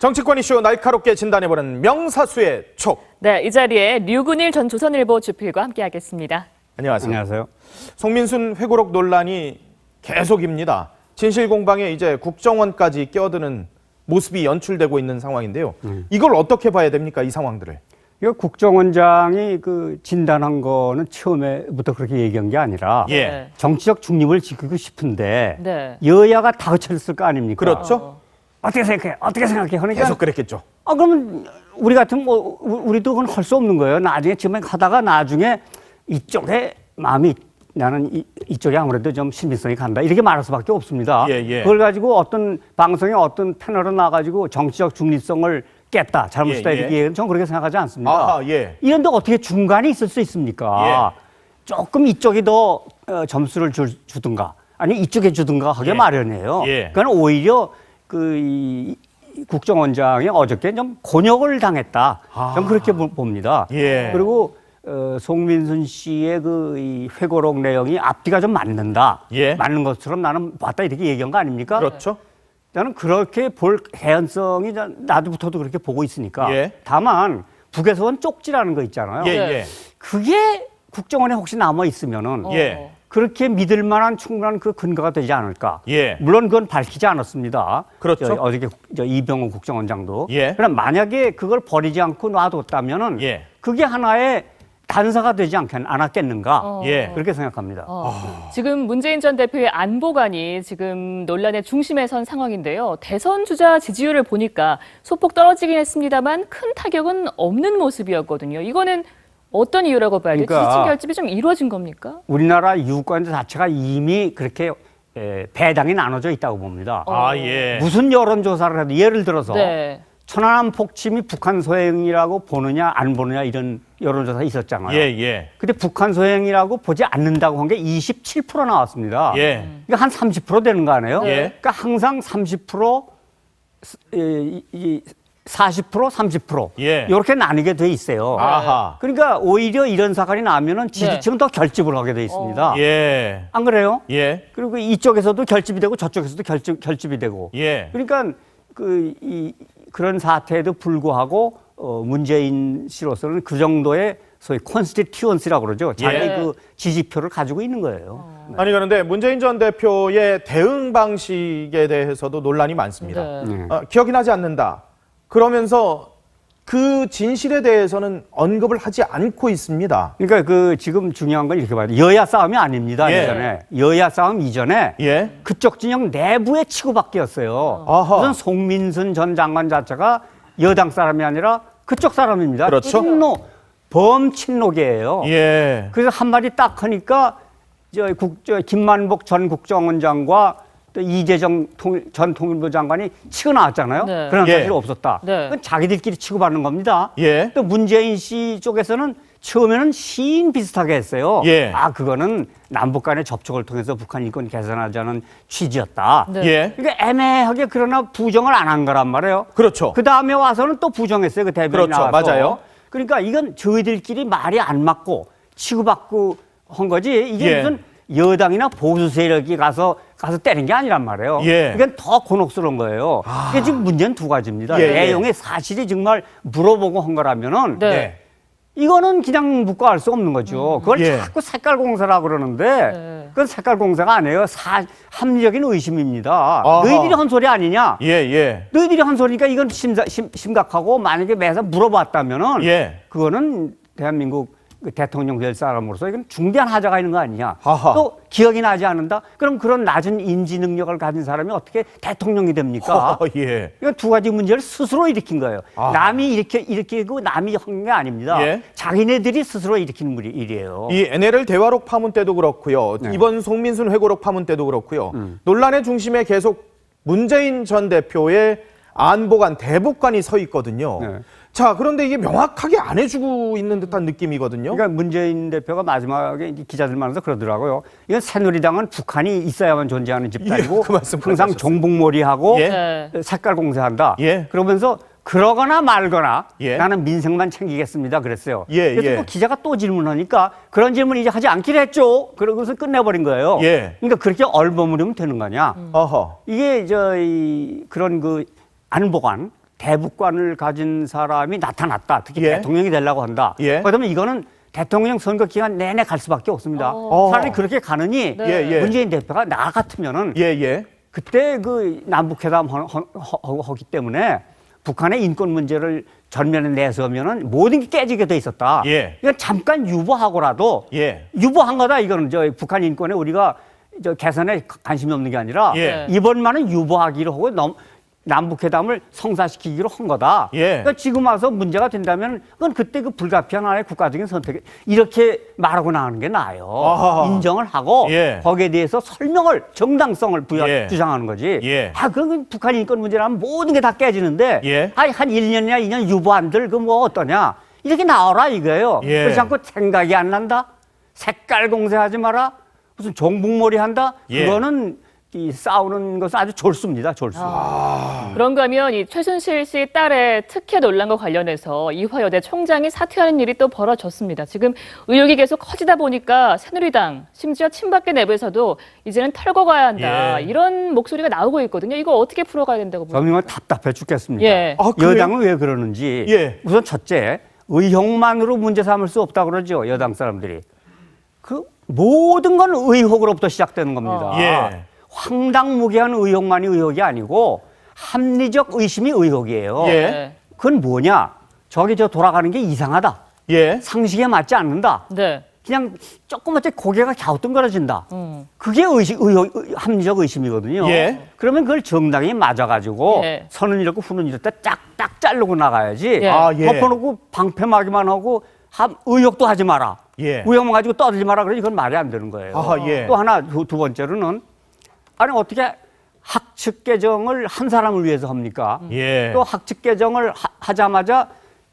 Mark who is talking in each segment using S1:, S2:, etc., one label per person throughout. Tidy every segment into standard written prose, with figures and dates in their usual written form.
S1: 정치권 이슈 날카롭게 진단해보는 명사수의 촉.
S2: 네, 이 자리에 류근일 전 조선일보 주필과 함께하겠습니다.
S1: 안녕하세요.
S3: 안녕하세요.
S1: 송민순 회고록 논란이 계속입니다. 진실공방에 이제 국정원까지 끼어드는 모습이 연출되고 있는 상황인데요. 이걸 어떻게 봐야 됩니까, 이 상황들을?
S3: 이거 국정원장이 진단한 거는 처음에부터 그렇게 얘기한 게 아니라
S1: 예.
S3: 정치적 중립을 지키고 싶은데
S2: 네.
S3: 여야가 다 거쳤을 거 아닙니까?
S1: 그렇죠.
S3: 어떻게 생각해? 어떻게 생각해? 그러니까
S1: 계속 그랬겠죠.
S3: 그러면 우리 같은 우리도 그건 할 수 없는 거예요. 나중에 지금 하다가 나중에 이쪽에 마음이 나는 이쪽에 아무래도 좀 신빙성이 간다. 이렇게 말할 수밖에 없습니다.
S1: 예, 예.
S3: 그걸 가지고 어떤 방송에 어떤 패널에 나가지고 정치적 중립성을 깼다. 잘못했다.
S1: 예, 예.
S3: 이렇게 얘기하는 전 그렇게 생각하지 않습니다.
S1: 아하, 예.
S3: 이런데 어떻게 중간이 있을 수 있습니까? 조금 이쪽이 더 점수를 주든가 아니 이쪽에 주든가 하게
S1: 예.
S3: 마련이에요.
S1: 예.
S3: 그건 오히려 이 국정원장이 어저께 좀 곤욕을 당했다. 전 그렇게 봅니다.
S1: 예.
S3: 그리고 송민순 씨의 이 회고록 내용이 앞뒤가 좀 맞는다.
S1: 예.
S3: 맞는 것처럼 나는 봤다 이렇게 얘기한 거 아닙니까?
S1: 그렇죠.
S3: 나는 그렇게 볼 개연성이 나도부터도 그렇게 보고 있으니까.
S1: 예.
S3: 다만 북에서 온 쪽지라는 거 있잖아요.
S1: 예,
S2: 네.
S1: 예.
S3: 그게 국정원에 혹시 남아 있으면은
S1: 예.
S3: 그렇게 믿을 만한 충분한 그 근거가 되지 않을까.
S1: 예.
S3: 물론 그건 밝히지 않았습니다.
S1: 그렇죠.
S3: 어저께 이병호 국정원장도.
S1: 예.
S3: 그럼 만약에 그걸 버리지 않고 놔뒀다면은
S1: 예.
S3: 그게 하나의 단서가 되지 않았겠는가.
S1: 예.
S3: 그렇게 생각합니다.
S2: 지금 문재인 전 대표의 안보관이 지금 논란의 중심에 선 상황인데요. 대선 주자 지지율을 보니까 소폭 떨어지긴 했습니다만 큰 타격은 없는 모습이었거든요. 이거는 어떤 이유라고 봐야 돼요?
S3: 그러니까
S2: 지지층 결집이 좀 이루어진 겁니까?
S3: 우리나라 유권자 자체가 이미 그렇게 배당이 나눠져 있다고 봅니다.
S1: 아, 예.
S3: 무슨 여론조사를 해도 예를 들어서
S2: 네.
S3: 천안함 폭침이 북한 소행이라고 보느냐 안 보느냐 이런 여론조사 있었잖아요.
S1: 예, 예.
S3: 근데 북한 소행이라고 보지 않는다고 한 게 27% 나왔습니다.
S1: 예.
S3: 그러니까 한 30% 되는 거 아니에요?
S1: 예.
S3: 그러니까 항상 30%, 40%, 30%
S1: 예.
S3: 이렇게 나뉘게 돼 있어요.
S1: 아하.
S3: 그러니까 오히려 이런 사건이 나면은 지지층은 더 결집을 하게 돼 있습니다.
S1: 예.
S3: 안 그래요?
S1: 예.
S3: 그리고 이쪽에서도 결집이 되고 저쪽에서도 결집이 되고.
S1: 예.
S3: 그러니까 그런 사태에도 불구하고 문재인 씨로서는 그 정도의 소위 컨스티튜언시라고 그러죠. 자기
S1: 예.
S3: 그 지지표를 가지고 있는 거예요.
S1: 아니, 그런데 문재인 전 대표의 대응 방식에 대해서도 논란이 많습니다.
S2: 네.
S1: 기억이 나지 않는다. 그러면서 그 진실에 대해서는 언급을 하지 않고 있습니다.
S3: 그러니까 지금 중요한 건 이렇게 봐야 돼요. 여야 싸움이 아닙니다.
S1: 예.
S3: 이전에. 여야 싸움 이전에
S1: 예.
S3: 그쪽 진영 내부의 치고받기였어요.
S1: 아하.
S3: 우선 송민순 전 장관 자체가 여당 사람이 아니라 그쪽 사람입니다.
S1: 그렇죠.
S3: 범친록이에요.
S1: 예.
S3: 그래서 한마디 딱 하니까 김만복 전 국정원장과 또 이재정 전 통일부 장관이 치고 나왔잖아요.
S2: 네.
S3: 그런
S1: 예.
S3: 사실이 없었다.
S2: 네.
S3: 그건 자기들끼리 치고받는 겁니다.
S1: 예.
S3: 또 문재인 씨 쪽에서는 처음에는 시인 비슷하게 했어요.
S1: 예.
S3: 그거는 남북 간의 접촉을 통해서 북한 인권 개선하자는 취지였다.
S2: 네.
S1: 예.
S3: 그러니까 애매하게 그러나 부정을 안 한 거란 말이에요.
S1: 그렇죠.
S3: 그 다음에 와서는 또 부정했어요. 그 대변인
S1: 그렇죠.
S3: 나와서.
S1: 맞아요.
S3: 그러니까 이건 저희들끼리 말이 안 맞고 치고받고 한 거지. 이게
S1: 예.
S3: 무슨 여당이나 보수 세력이 가서 때린 게 아니란 말이에요.
S1: 예.
S3: 이건 더 곤혹스러운 거예요. 이게 지금 문제는 두 가지입니다.
S1: 예, 예.
S3: 내용의 사실이 정말 물어보고 한 거라면은
S2: 네.
S1: 네.
S3: 이거는 그냥 묻고 알 수 없는 거죠. 그걸
S1: 예.
S3: 자꾸 색깔 공사라고 그러는데
S2: 네.
S3: 그건 색깔 공사가 아니에요. 합리적인 의심입니다.
S1: 아하.
S3: 너희들이 한 소리 아니냐?
S1: 예, 예.
S3: 너희들이 한 소리니까 이건 심각하고 만약에 매사 물어봤다면은
S1: 예.
S3: 그거는 대한민국 대통령 될 사람으로서 이건 중대한 하자가 있는 거 아니냐.
S1: 아하.
S3: 또 기억이 나지 않는다. 그럼 그런 낮은 인지 능력을 가진 사람이 어떻게 대통령이 됩니까?
S1: 예.
S3: 이건 두 가지 문제를 스스로 일으킨 거예요.
S1: 아하.
S3: 남이 일으키고 남이 한 게 아닙니다.
S1: 예.
S3: 자기네들이 스스로 일으키는 일이에요.
S1: 이 NLL 대화록 파문 때도 그렇고요. 이번 송민순 회고록 파문 때도 그렇고요. 논란의 중심에 계속 문재인 전 대표의 안보관, 대북관이 서 있거든요.
S3: 네.
S1: 자, 그런데 이게 명확하게 안 해주고 있는 듯한 느낌이거든요.
S3: 그러니까 문재인 대표가 마지막에 이제 기자들 만나서 그러더라고요. 이건 새누리당은 북한이 있어야만 존재하는 집단이고
S1: 예, 그 말씀
S3: 항상
S1: 하셨어요.
S3: 종북몰이하고
S1: 예.
S2: 네.
S3: 색깔 공세한다.
S1: 예.
S3: 그러면서 그러거나 말거나
S1: 예.
S3: 나는 민생만 챙기겠습니다. 그랬어요.
S1: 예,
S3: 그래서
S1: 예.
S3: 그 기자가 또 질문하니까 그런 질문 이제 하지 않기로 했죠. 그러고서 끝내버린 거예요.
S1: 예.
S3: 그러니까 그렇게 얼버무리면 되는 거냐.
S1: 어허.
S3: 이게 그런 안보관 대북관을 가진 사람이 나타났다. 특히
S1: 예.
S3: 대통령이 되려고 한다.
S1: 예.
S3: 그러면 이거는 대통령 선거 기간 내내 갈 수밖에 없습니다. 차라리 그렇게 가느니
S2: 네.
S1: 예.
S3: 문재인 대표가 나 같으면은
S1: 예.
S3: 그때 그 남북회담 하기 때문에 북한의 인권 문제를 전면에 내세우면은 모든 게 깨지게 돼 있었다.
S1: 예.
S3: 이건 잠깐 유보하고라도
S1: 예.
S3: 유보한 거다. 이거는 저 북한 인권에 우리가 저 개선에 관심이 없는 게 아니라
S1: 예.
S3: 이번만은 유보하기로 하고 남북회담을 성사시키기로 한 거다.
S1: 예.
S3: 그러니까 지금 와서 문제가 된다면 그건 그때 그 불가피한 하나의 국가적인 선택 이렇게 말하고 나가는 게 나아요.
S1: 아하.
S3: 인정을 하고
S1: 예.
S3: 거기에 대해서 설명을 정당성을
S1: 예.
S3: 주장하는 거지.
S1: 예.
S3: 그건 북한 인권 문제라면 모든 게 다 깨지는데
S1: 예.
S3: 한 1년이나 2년 유보한들 그 뭐 어떠냐 이렇게 나와라 이거예요.
S1: 예.
S3: 그렇지 않고 생각이 안 난다. 색깔 공세하지 마라. 무슨 종북몰이 한다.
S1: 예.
S3: 그거는 이 싸우는 것은 아주 졸수입니다. 졸수.
S2: 그런가 하면 이 최순실 씨 딸의 특혜 논란과 관련해서 이화여대 총장이 사퇴하는 일이 또 벌어졌습니다. 지금 의혹이 계속 커지다 보니까 새누리당, 심지어 친박계 내부에서도 이제는 털고 가야 한다.
S1: 예.
S2: 이런 목소리가 나오고 있거든요. 이거 어떻게 풀어가야 된다고 보세요?
S3: 저는 답답해 죽겠습니다.
S2: 예.
S1: 아, 그래요?
S3: 여당은 왜 그러는지.
S1: 예.
S3: 우선 첫째, 의혹만으로 문제 삼을 수 없다고 그러죠. 여당 사람들이. 그 모든 건 의혹으로부터 시작되는 겁니다.
S1: 예.
S3: 황당무계한 의혹만이 의혹이 아니고 합리적 의심이 의혹이에요.
S1: 예.
S3: 그건 뭐냐? 저기 저 돌아가는 게 이상하다.
S1: 예.
S3: 상식에 맞지 않는다.
S2: 네.
S3: 그냥 조그맣게 고개가 갸우뚱거려진다. 그게 의혹, 합리적 의심이거든요.
S1: 예.
S3: 그러면 그걸 정당히 맞아가지고
S2: 예.
S3: 선은 이렇고 후는 이렇다 쫙딱 자르고 나가야지.
S2: 예.
S1: 아, 예.
S3: 덮어놓고 방패막이만 하고 의혹도 하지 마라.
S1: 예.
S3: 의혹만 가지고 떠들지 마라. 그러니 이건 말이 안 되는 거예요.
S1: 아하, 예.
S3: 또 하나 두 번째로는 아니 어떻게 학칙 개정을 한 사람을 위해서 합니까?
S1: 예.
S3: 또 학칙 개정을 하자마자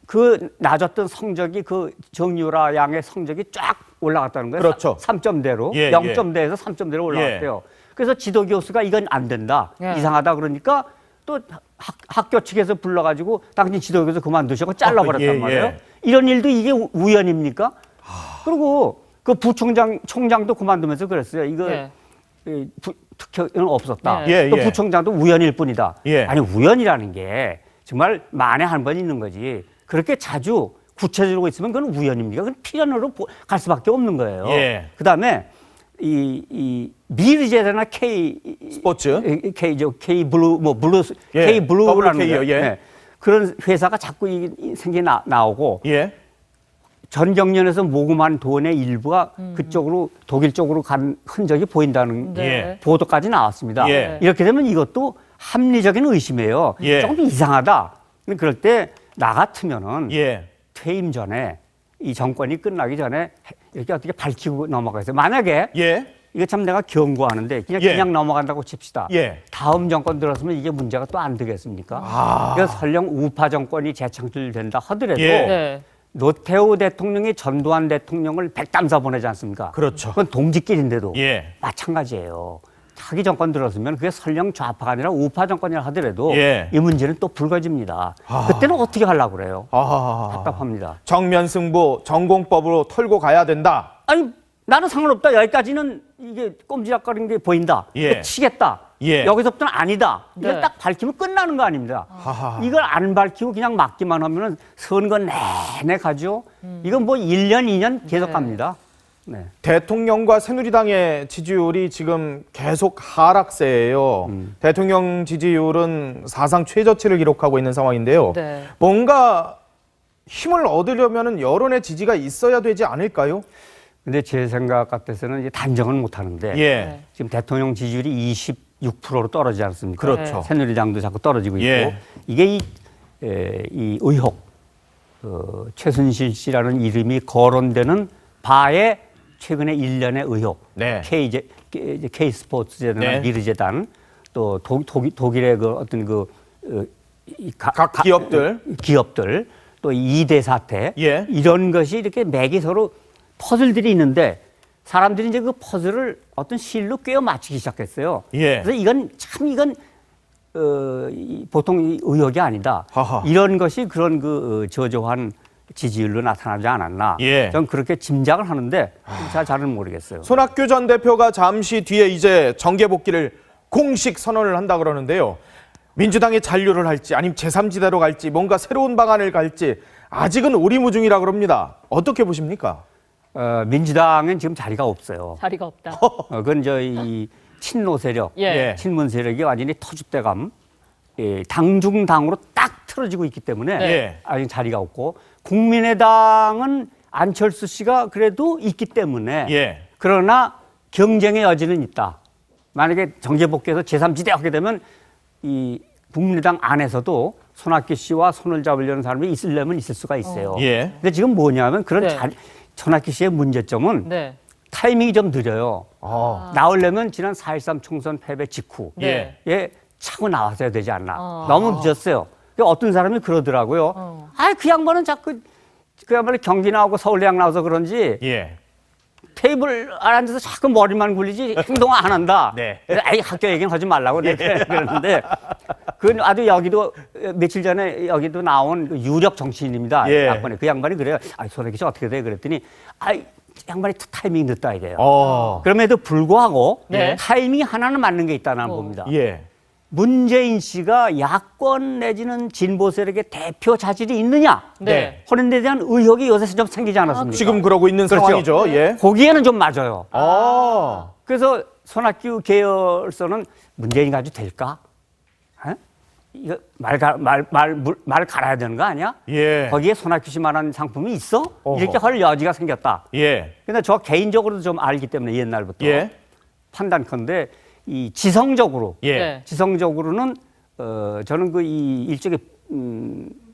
S3: 그 낮았던 성적이 그 정유라 양의 성적이 쫙 올라갔다는 거예요.
S1: 그렇죠.
S3: 3점대로
S1: 예,
S3: 0점대에서 3점대로 올라갔대요. 그래서 지도 교수가 이건 안 된다.
S2: 예.
S3: 이상하다 그러니까 또 학교 측에서 불러가지고 당신 지도 교수 그만두시고 잘라버렸단
S1: 예,
S3: 말이에요.
S1: 예.
S3: 이런 일도 이게 우연입니까? 그리고 그 총장도 그만두면서 그랬어요. 이거
S2: 예.
S3: 특혜는 없었다.
S2: 네.
S1: 예,
S3: 또
S1: 예.
S3: 부총장도 우연일 뿐이다.
S1: 예.
S3: 아니 우연이라는 게 정말 만에 한 번 있는 거지. 그렇게 자주 구체적으로 있으면 그건 우연입니까? 그건 필연으로 갈 수밖에 없는 거예요.
S1: 예.
S3: 그다음에 이 미르제나
S1: 스포츠.
S3: K 블루 뭐 블루
S1: 예.
S3: K 블루라는
S1: WK요,
S3: 거
S1: 예.
S3: 그런 회사가 자꾸 생기 나오고
S1: 예.
S3: 전 경련에서 모금한 돈의 일부가 그쪽으로 독일 쪽으로 간 흔적이 보인다는
S2: 네.
S3: 보도까지 나왔습니다.
S1: 예.
S3: 이렇게 되면 이것도 합리적인 의심이에요.
S1: 예.
S3: 조금 이상하다. 그럴 때 나 같으면은
S1: 예.
S3: 퇴임 전에 이 정권이 끝나기 전에 이렇게 어떻게 밝히고 넘어가세요. 만약에
S1: 예.
S3: 이거 참 내가 경고하는데 그냥
S1: 예.
S3: 그냥 넘어간다고 칩시다.
S1: 예.
S3: 다음 정권 들었으면 이게 문제가 또 안 되겠습니까? 그래서 설령 우파 정권이 재창출된다 하더라도
S1: 예.
S2: 네.
S3: 노태우 대통령이 전두환 대통령을 백담사 보내지 않습니까?
S1: 그렇죠.
S3: 그건 동지끼리인데도
S1: 예.
S3: 마찬가지예요. 자기 정권 들었으면 그게 설령 좌파가 아니라 우파 정권이라 하더라도
S1: 예.
S3: 이 문제는 또 불거집니다. 그때는 어떻게 하려고 그래요?
S1: 아.
S3: 답답합니다.
S1: 정면 승부 전공법으로 털고 가야 된다.
S3: 아니 나는 상관없다. 여기까지는 이게 꼼지락거리는 게 보인다.
S1: 예.
S3: 치겠다.
S1: 예.
S3: 여기서부터는 아니다. 이걸
S2: 네.
S3: 딱 밝히면 끝나는 거 아닙니다.
S1: 하하.
S3: 이걸 안 밝히고 그냥 막기만 하면은 선거 내내 가죠. 이건 뭐 1년, 2년 계속
S2: 네.
S3: 갑니다. 네.
S1: 대통령과 새누리당의 지지율이 지금 계속 하락세예요. 대통령 지지율은 사상 최저치를 기록하고 있는 상황인데요.
S2: 네.
S1: 뭔가 힘을 얻으려면 여론의 지지가 있어야 되지 않을까요?
S3: 근데 제 생각 같아서는 이제 단정은 못 하는데
S2: 네.
S3: 지금 대통령 지지율이 26%로 떨어지지 않습니까?
S1: 그렇죠.
S3: 새누리당도 자꾸 떨어지고 있고
S1: 예.
S3: 이게 이 의혹 최순실 씨라는 이름이 거론되는 바에 최근에 1년의 의혹
S1: 네.
S3: K 스포츠재단,
S1: 네.
S3: 미르재단 또 독일의 그 어떤
S1: 각
S3: 기업들 또 이대 사태
S1: 예.
S3: 이런 것이 이렇게 맥이 서로 퍼즐들이 있는데 사람들이 이제 그 퍼즐을 어떤 실로 꿰어 맞추기 시작했어요.
S1: 예.
S3: 그래서 이건 보통 이 의혹이 아니다.
S1: 하하.
S3: 이런 것이 그런 저조한 지지율로 나타나지 않았나.
S1: 예.
S3: 저는 그렇게 짐작을 하는데 잘은 모르겠어요.
S1: 손학규 전 대표가 잠시 뒤에 이제 정계 복귀를 공식 선언을 한다 그러는데요. 민주당이 잔류를 할지 아니면 제3지대로 갈지 뭔가 새로운 방안을 갈지 아직은 오리무중이라 그럽니다. 어떻게 보십니까?
S3: 민주당은 지금 자리가 없어요.
S2: 자리가 없다.
S3: 그건 이 친노 세력,
S2: 예.
S3: 친문 세력이 완전히 터줏대감, 당중당으로 딱 틀어지고 있기 때문에
S1: 네.
S3: 아직 자리가 없고 국민의당은 안철수 씨가 그래도 있기 때문에
S1: 예.
S3: 그러나 경쟁의 여지는 있다. 만약에 정계복귀해서 제3지대 하게 되면 이 국민의당 안에서도 손학규 씨와 손을 잡으려는 사람이 있으려면 있을 수가 있어요.
S1: 예.
S3: 근데 지금 뭐냐면 그런
S2: 네.
S3: 손학규 씨의 문제점은
S2: 네.
S3: 타이밍이 좀 느려요.
S1: 아.
S3: 나오려면 지난 4.13 총선 패배 직후
S2: 네.
S3: 예, 차고 나왔어야 되지 않나. 너무 늦었어요. 근데 어떤 사람이 그러더라고요. 그 양반은 자꾸 그 양반이 경기 나오고 서울대학 나와서 그런지
S1: 예.
S3: 테이블 안 앉아서 자꾸 머리만 굴리지 행동을 안 한다.
S1: 네.
S3: 그래서 에이, 학교 얘기는 하지 말라고 내가 그러는데 그건 아주 여기도 며칠 전에 여기도 나온 그 유력 정치인입니다.
S1: 예.
S3: 야권에 그 양반이 그래요. 손학규 씨 어떻게 돼? 그랬더니 양반이 타이밍 늦다 이래요. 그럼에도 불구하고
S2: 네.
S3: 타이밍 하나는 맞는 게 있다 나는 봅니다.
S1: 예.
S3: 문재인 씨가 야권 내지는 진보 세력의 대표 자질이 있느냐?
S2: 네.
S3: 하는 데 대한 의혹이 요새 좀 생기지 않았습니까?
S1: 지금 그러고 있는
S3: 그렇죠.
S1: 상황이죠. 예.
S3: 거기에는 좀 맞아요.
S1: 아.
S3: 그래서 손학규 계열서는 문재인 가지고 될까? 에? 이거 말 갈아야 되는 거 아니야?
S1: 예.
S3: 거기에 손학규 씨만한 상품이 있어?
S1: 어허.
S3: 이렇게 할 여지가 생겼다.
S1: 예.
S3: 근데 저 개인적으로도 좀 알기 때문에 옛날부터
S1: 예.
S3: 판단컨대 이 지성적으로
S1: 예.
S2: 네.
S3: 지성적으로는 저는 그 이 일종의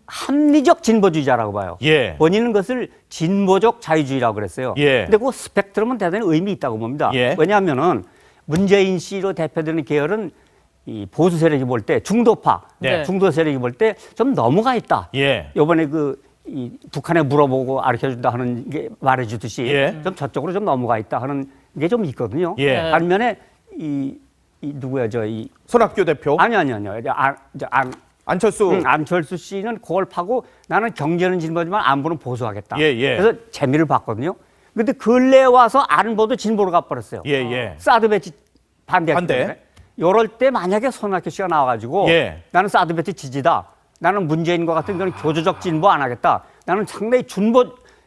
S3: 합리적 진보주의자라고 봐요.
S1: 예.
S3: 본인은 것을 진보적 자유주의라고 그랬어요.
S1: 예.
S3: 근데 그 스펙트럼은 대단히 의미 있다고 봅니다.
S1: 예.
S3: 왜냐하면은 문재인 씨로 대표되는 계열은 이 보수 세력이 볼 때 중도파,
S2: 네.
S3: 중도 세력이 볼 때 좀 넘어가 있다.
S1: 예.
S3: 요번에 이 북한에 물어보고 가르쳐준다 하는 게 말해주듯이
S1: 예.
S3: 좀 저쪽으로 좀 넘어가 있다 하는 게 좀 있거든요.
S1: 예.
S2: 네.
S3: 반면에 이 누구야
S1: 손학규 대표.
S3: 아니요.
S1: 안철수.
S3: 안철수 씨는 그걸 파고 나는 경제는 진보지만 안보는 보수하겠다.
S1: 예, 예.
S3: 그래서 재미를 봤거든요. 근데 근래에 와서 안보도 진보로 가버렸어요.
S1: 예, 예.
S3: 사드 배치 반대.
S1: 반대.
S3: 이럴 때 만약에 손학규 씨가 나와가지고
S1: 예.
S3: 나는 사드 배치 지지다. 나는 문재인과 같은 그런 교조적 진보 안 하겠다. 나는 상당히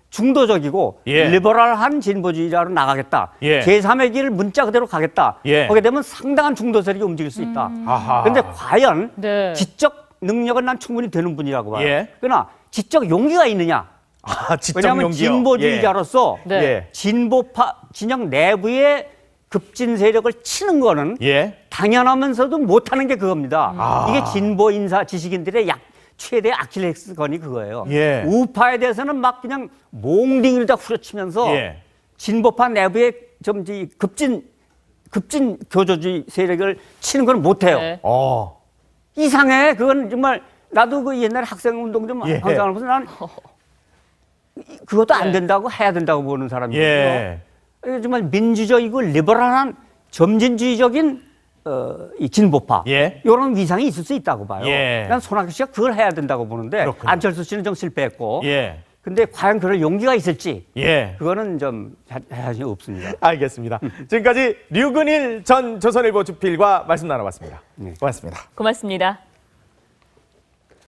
S3: 중도적이고
S1: 예.
S3: 리버럴한 진보주의자로 나가겠다.
S1: 예.
S3: 제3의 길을 문자 그대로 가겠다.
S1: 예.
S3: 거기에 되면 상당한 중도 세력이 움직일 수 있다.
S1: 아하.
S3: 근데 과연
S2: 네.
S3: 지적 능력은 난 충분히 되는 분이라고 봐요.
S1: 예.
S3: 그러나 지적 용기가 있느냐?
S1: 아, 지적
S3: 왜냐하면
S1: 용기요.
S3: 진보주의자로서
S2: 네.
S1: 예.
S3: 진보파 진영 내부의 급진 세력을 치는 거는
S1: 예.
S3: 당연하면서도 못하는 게 그겁니다.
S1: 아.
S3: 이게 진보 인사 지식인들의 최대 아킬레스건이 그거예요.
S1: 예.
S3: 우파에 대해서는 막 그냥 몽딩을 다 후려치면서
S1: 예.
S3: 진보파 내부의 좀 급진 교조주의 세력을 치는 건 못해요.
S2: 네.
S3: 이상해. 그건 정말 나도 그 옛날에 학생운동 좀
S1: 예.
S3: 항상 하면서 난 그것도 안
S2: 네.
S3: 된다고 해야 된다고 보는 사람이거든요.
S1: 예.
S3: 정말 민주적이고 리버럴한 점진주의적인 이 진보파
S1: 예.
S3: 이런 위상이 있을 수 있다고 봐요.
S1: 예.
S3: 난 손학규 씨가 그걸 해야 된다고 보는데
S1: 그렇군요.
S3: 안철수 씨는 좀 실패했고
S1: 예.
S3: 근데 과연 그럴 용기가 있을지
S1: 예.
S3: 그거는 좀 사실 없습니다.
S1: 알겠습니다. 지금까지 류근일 전 조선일보 주필과 말씀 나눠봤습니다.
S3: 네.
S1: 고맙습니다.
S2: 고맙습니다.